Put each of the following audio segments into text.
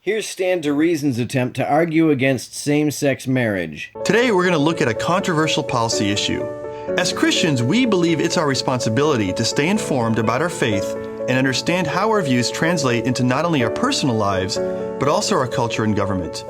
Here's Stand to Reason's attempt to argue against same-sex marriage. Today we're going to look at a controversial policy issue. As Christians, we believe it's our responsibility to stay informed about our faith and understand how our views translate into not only our personal lives, but also our culture and government.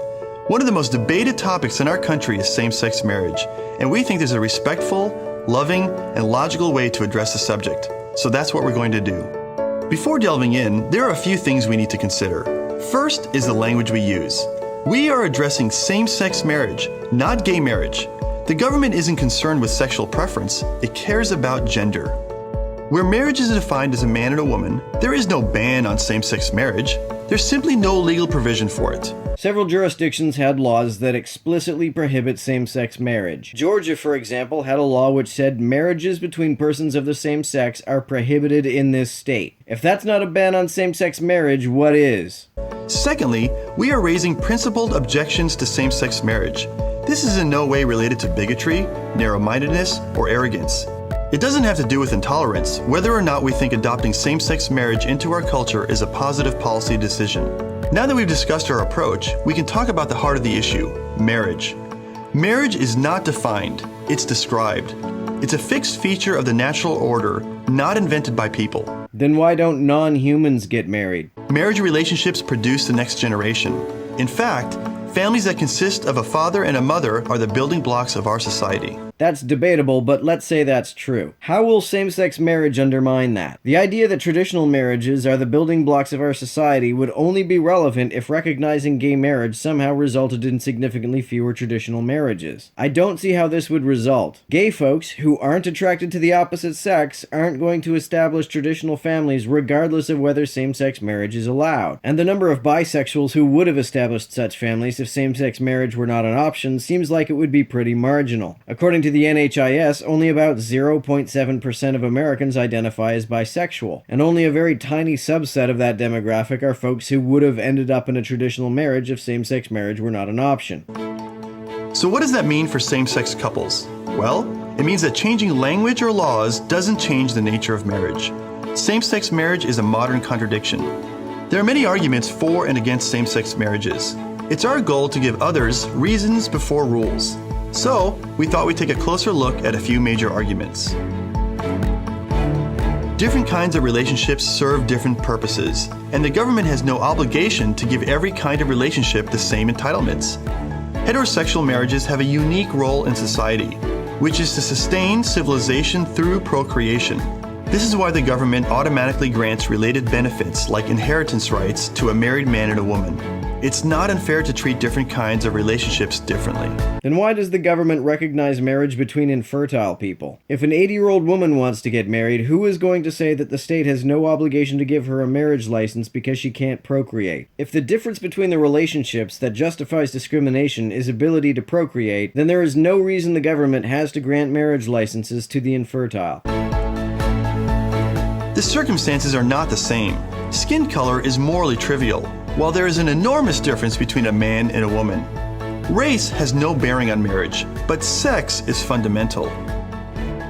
One of the most debated topics in our country is same-sex marriage, and we think there's a respectful, loving, and logical way to address the subject. So that's what we're going to do. Before delving in, there are a few things we need to consider. First is the language we use. We are addressing same-sex marriage, not gay marriage. The government isn't concerned with sexual preference, it cares about gender. Where marriage is defined as a man and a woman, there is no ban on same-sex marriage. There's simply no legal provision for it. Several jurisdictions had laws that explicitly prohibit same-sex marriage. Georgia, for example, had a law which said marriages between persons of the same sex are prohibited in this state. If that's not a ban on same-sex marriage, what is? Secondly, we are raising principled objections to same-sex marriage. This is in no way related to bigotry, narrow-mindedness, or arrogance. It doesn't have to do with intolerance, whether or not we think adopting same-sex marriage into our culture is a positive policy decision. Now that we've discussed our approach, we can talk about the heart of the issue, marriage. Marriage is not defined, it's described. It's a fixed feature of the natural order, not invented by people. Then why don't non-humans get married? Marriage relationships produce the next generation. In fact, families that consist of a father and a mother are the building blocks of our society. That's debatable, but let's say that's true. How will same-sex marriage undermine that? The idea that traditional marriages are the building blocks of our society would only be relevant if recognizing gay marriage somehow resulted in significantly fewer traditional marriages. I don't see how this would result. Gay folks who aren't attracted to the opposite sex aren't going to establish traditional families regardless of whether same-sex marriage is allowed. And the number of bisexuals who would have established such families if same-sex marriage were not an option seems like it would be pretty marginal. According to the NHIS, only about 0.7% of Americans identify as bisexual, and only a very tiny subset of that demographic are folks who would have ended up in a traditional marriage if same-sex marriage were not an option. So what does that mean for same-sex couples? Well, it means that changing language or laws doesn't change the nature of marriage. Same-sex marriage is a modern contradiction. There are many arguments for and against same-sex marriages. It's our goal to give others reasons before rules. So, we thought we'd take a closer look at a few major arguments. Different kinds of relationships serve different purposes, and the government has no obligation to give every kind of relationship the same entitlements. Heterosexual marriages have a unique role in society, which is to sustain civilization through procreation. This is why the government automatically grants related benefits like inheritance rights to a married man and a woman. It's not unfair to treat different kinds of relationships differently. Then why does the government recognize marriage between infertile people? If an 80-year-old woman wants to get married, who is going to say that the state has no obligation to give her a marriage license because she can't procreate? If the difference between the relationships that justifies discrimination is ability to procreate, then there is no reason the government has to grant marriage licenses to the infertile. The circumstances are not the same. Skin color is morally trivial, while there is an enormous difference between a man and a woman. Race has no bearing on marriage, but sex is fundamental.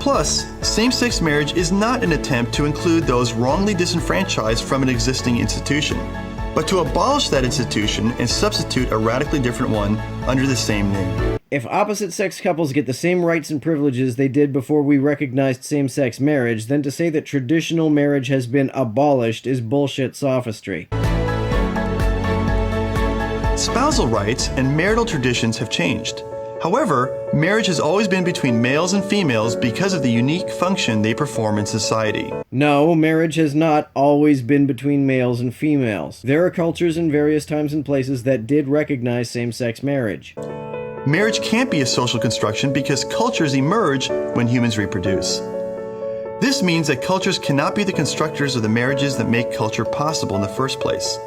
Plus, same-sex marriage is not an attempt to include those wrongly disenfranchised from an existing institution, but to abolish that institution and substitute a radically different one under the same name. If opposite-sex couples get the same rights and privileges they did before we recognized same-sex marriage, then to say that traditional marriage has been abolished is bullshit sophistry. Spousal rights and marital traditions have changed. However, marriage has always been between males and females because of the unique function they perform in society. No, marriage has not always been between males and females. There are cultures in various times and places that did recognize same-sex marriage. Marriage can't be a social construction because cultures emerge when humans reproduce. This means that cultures cannot be the constructors of the marriages that make culture possible in the first place.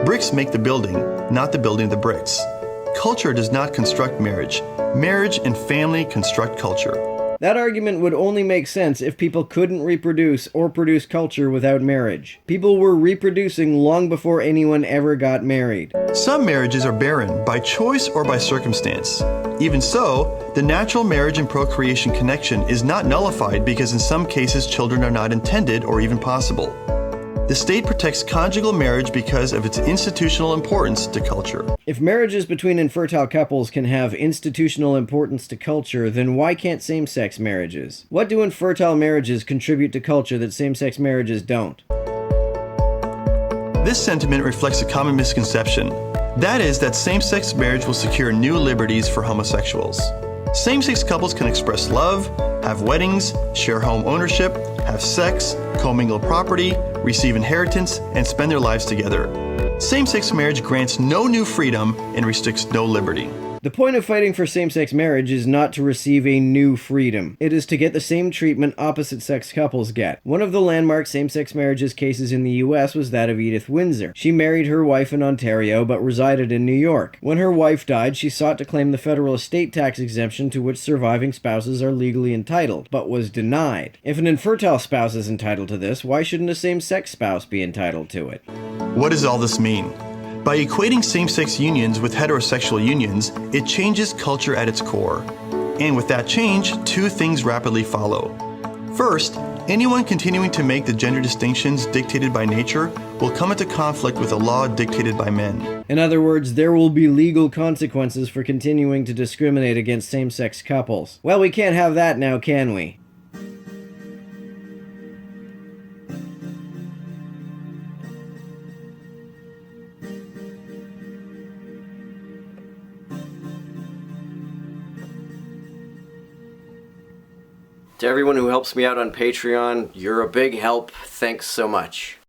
Bricks make the building, not the building the bricks. Culture does not construct marriage. Marriage and family construct culture. That argument would only make sense if people couldn't reproduce or produce culture without marriage. People were reproducing long before anyone ever got married. Some marriages are barren by choice or by circumstance. Even so, the natural marriage and procreation connection is not nullified because in some cases children are not intended or even possible. The state protects conjugal marriage because of its institutional importance to culture. If marriages between infertile couples can have institutional importance to culture, then why can't same-sex marriages? What do infertile marriages contribute to culture that same-sex marriages don't? This sentiment reflects a common misconception. That is that same-sex marriage will secure new liberties for homosexuals. Same-sex couples can express love, have weddings, share home ownership, have sex, commingle property, receive inheritance, and spend their lives together. Same-sex marriage grants no new freedom and restricts no liberty. The point of fighting for same-sex marriage is not to receive a new freedom. It is to get the same treatment opposite-sex couples get. One of the landmark same-sex marriages cases in the US was that of Edith Windsor. She married her wife in Ontario but resided in New York. When her wife died, she sought to claim the federal estate tax exemption to which surviving spouses are legally entitled, but was denied. If an infertile spouse is entitled to this, why shouldn't a same-sex spouse be entitled to it? What does all this mean? By equating same-sex unions with heterosexual unions, it changes culture at its core. And with that change, two things rapidly follow. First, anyone continuing to make the gender distinctions dictated by nature will come into conflict with a law dictated by men. In other words, there will be legal consequences for continuing to discriminate against same-sex couples. Well, we can't have that now, can we? To everyone who helps me out on Patreon, you're a big help. Thanks so much.